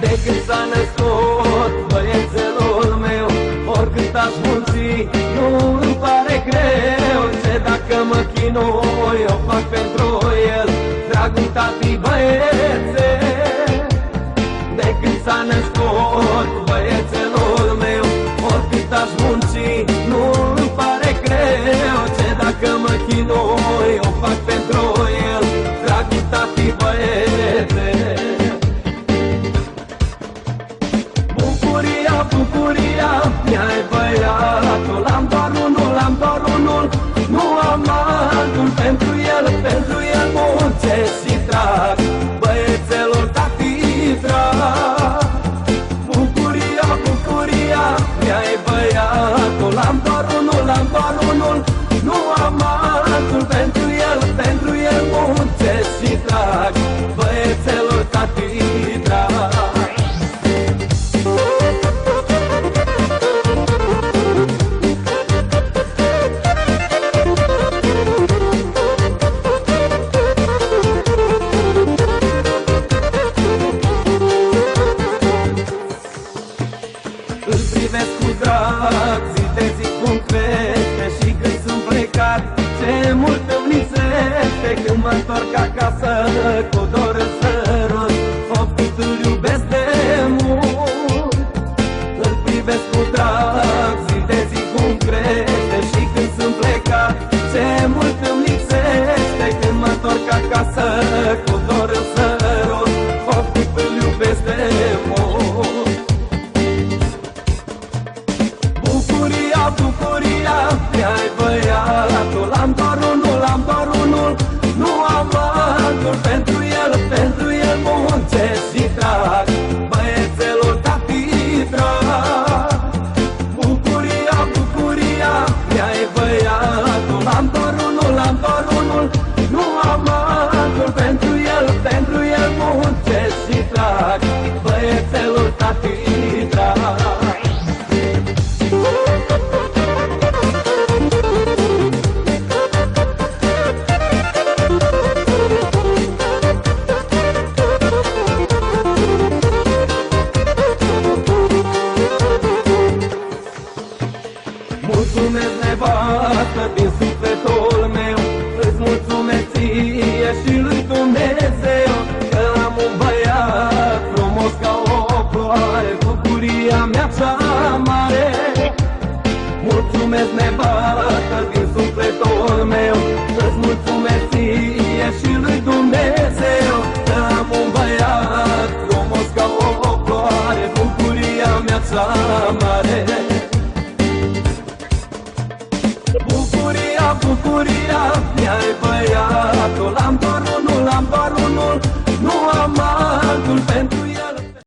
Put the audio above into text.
De când s-a născut băiețelul meu, oricât aș munci, nu îmi pare greu. Ce dacă mă chinui, o fac pentru el, dragul tati băiețe. De când s-a născut băiețelul meu, oricât aș munci, nu îmi pare greu. Ce dacă mă chinui, o fac pentru el, dragul tati băiețe. Bucuria mi-ai băiatul, am doar unul, nu am altul. Pentru el muncesc și trag, băiețelul tati drag. Bucuria mi-ai băiatul, am doar unul, nu am altul. Pentru el muncesc și trag, băiețelul tati drag. Îl privesc cu drag, zi de zi cum crește, și când sunt plecat, ce mult îmi lipsește. Când mă întorc acasă, cu dor în sărut, of cât îl iubesc de mult. Îl privesc cu drag, zi de zi cum crește, și când sunt plecat, ce mult îmi lipsește. Când mă întorc acasă, cu dor în sărut, of cât îl iubesc de mult. Bucuria mi-ai băiatul, am doar unul, nu am altul. Pentru el muncesc și trag, băiețelul tati drag. Bucuria mi-ai băiatul, am doar unul, nu am altul. Pentru el muncesc și trag, băiețelul tati drag. Mulțumesc, nevastă, din sufletul meu, îți mulțumesc ție și lui Dumnezeu, că am un băiat frumos ca o ploaie, bucuria mea cea mare. Mulțumesc, nevastă, din sufletul meu, îți mulțumesc ție și lui Dumnezeu, că am un băiat frumos ca o ploaie, bucuria mea cea mare. Bucuria mi-ai băiatul, am